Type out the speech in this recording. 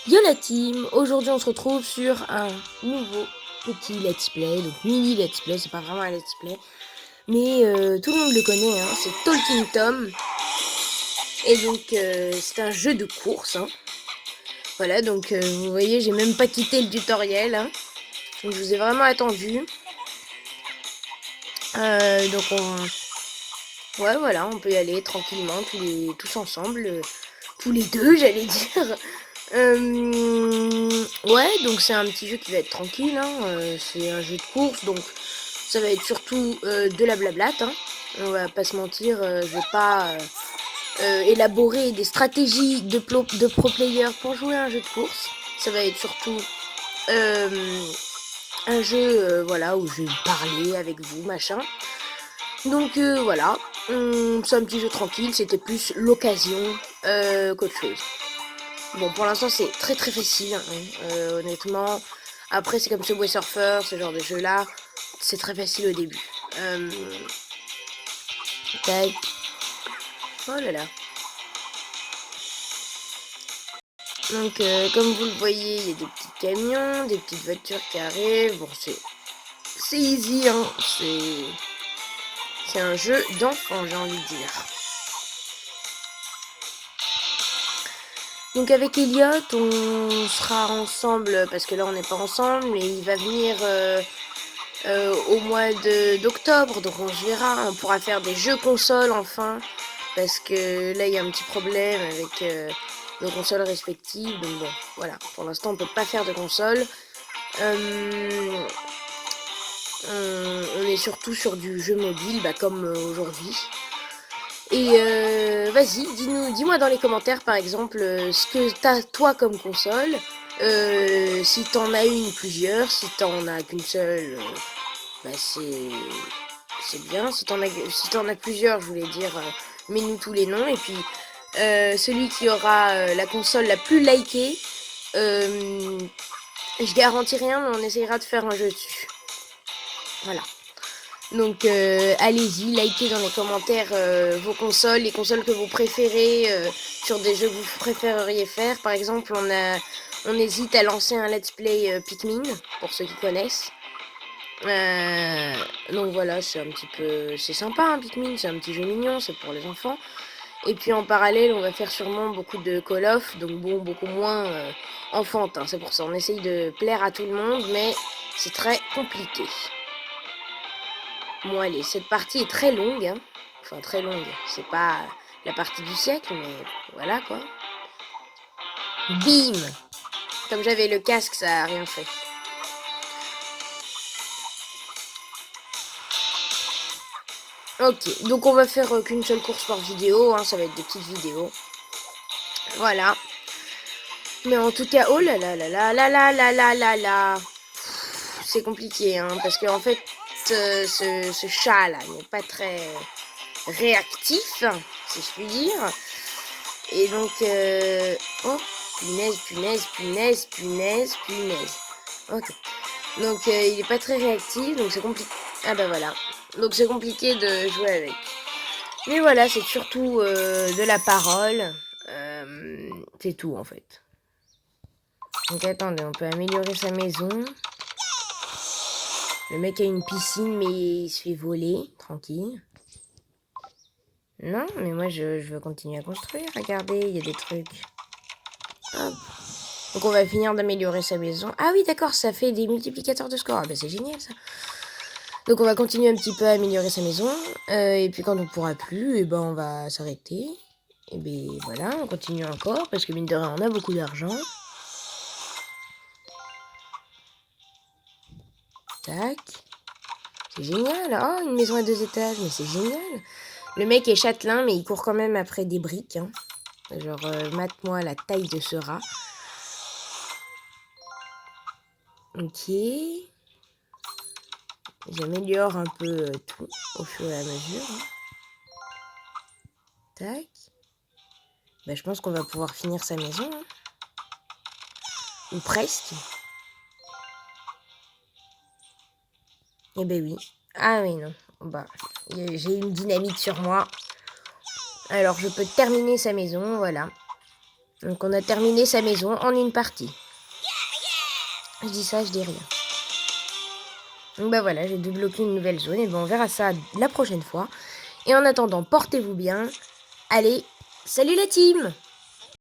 Yo la team, aujourd'hui on se retrouve sur un nouveau petit let's play, donc mini let's play, c'est pas vraiment un let's play, mais tout le monde le connaît, hein, c'est Talking Tom, et donc c'est un jeu de course, hein. Voilà, donc vous voyez, j'ai même pas quitté le tutoriel, hein. Donc je vous ai vraiment attendu, donc ouais voilà, on peut y aller tranquillement, tous ensemble, tous les deux j'allais dire. Ouais, donc c'est un petit jeu qui va être tranquille, hein. C'est un jeu de course, donc ça va être surtout de la blablate, hein. On va pas se mentir, je vais pas élaborer des stratégies de pro player pour jouer à un jeu de course. Ça va être surtout un jeu voilà, où je vais parler avec vous, machin. Donc voilà, c'est un petit jeu tranquille, c'était plus l'occasion qu'autre chose. Bon, pour l'instant, c'est très très facile, hein, honnêtement. Après, c'est comme Subway Surfer, ce genre de jeu-là. C'est très facile au début. Tac. Oh là là. Donc, comme vous le voyez, il y a des petits camions, des petites voitures qui arrivent. Bon, c'est easy, hein. C'est un jeu d'enfant, j'ai envie de dire. Donc avec Elliot, on sera ensemble, parce que là on n'est pas ensemble, mais il va venir au mois d'octobre, donc on se verra, on pourra faire des jeux consoles enfin, parce que là il y a un petit problème avec nos consoles respectives, donc bon, voilà, pour l'instant on peut pas faire de console. On est surtout sur du jeu mobile, bah, comme aujourd'hui. Et vas-y, dis-moi dans les commentaires par exemple ce que t'as toi comme console, si t'en as une, plusieurs, si t'en as qu'une seule, bah c'est bien. Si t'en as plusieurs, je voulais dire, mets-nous tous les noms. Et puis celui qui aura la console la plus likée, je garantis rien, mais on essayera de faire un jeu dessus. Voilà. Donc allez-y, likez dans les commentaires vos consoles, les consoles que vous préférez, sur des jeux que vous préféreriez faire. Par exemple, on hésite à lancer un let's play Pikmin, pour ceux qui connaissent. Donc voilà, c'est sympa, hein, Pikmin, c'est un petit jeu mignon, c'est pour les enfants. Et puis en parallèle, on va faire sûrement beaucoup de Call of, donc bon, beaucoup moins enfantin. C'est pour ça, on essaye de plaire à tout le monde, mais c'est très compliqué. Bon allez, cette partie est très longue, hein. Enfin très longue, c'est pas la partie du siècle, mais voilà quoi. Bim! Comme j'avais le casque, ça a rien fait. Ok, donc on va faire qu'une seule course par vidéo, hein, ça va être des petites vidéos. Voilà. Mais en tout cas, oh là là là là là là là là là là. C'est compliqué, hein, parce qu'en fait, ce chat-là n'est pas très réactif, si je puis dire. Et donc, oh, punaise, punaise, punaise, punaise, punaise. Ok. Donc, il est pas très réactif, donc c'est compliqué. Ah bah voilà. Donc c'est compliqué de jouer avec. Mais voilà, c'est surtout de la parole. C'est tout en fait. Donc attendez, on peut améliorer sa maison. Le mec a une piscine, mais il se fait voler, tranquille. Non, mais moi je veux continuer à construire. Regardez, il y a des trucs. Hop. Donc on va finir d'améliorer sa maison. Ah oui, d'accord, ça fait des multiplicateurs de score. Ah bah c'est génial ça. Donc on va continuer un petit peu à améliorer sa maison. Et puis quand on pourra plus, et ben on va s'arrêter. Et ben voilà, on continue encore parce que mine de rien, on a beaucoup d'argent. Tac. C'est génial. Oh, une maison à 2 étages, mais c'est génial. Le mec est châtelain, mais il court quand même après des briques, hein. Genre, mate-moi la taille de ce rat. Ok. J'améliore un peu tout au fur et à mesure, hein. Tac. Bah, je pense qu'on va pouvoir finir sa maison, hein. Ou presque. Eh ben oui. Ah oui, non. Bah, j'ai une dynamite sur moi. Alors, je peux terminer sa maison, voilà. Donc on a terminé sa maison en une partie. Je dis ça, je dis rien. Donc bah voilà, j'ai débloqué une nouvelle zone et ben on verra ça la prochaine fois. Et en attendant, portez-vous bien. Allez, salut la team!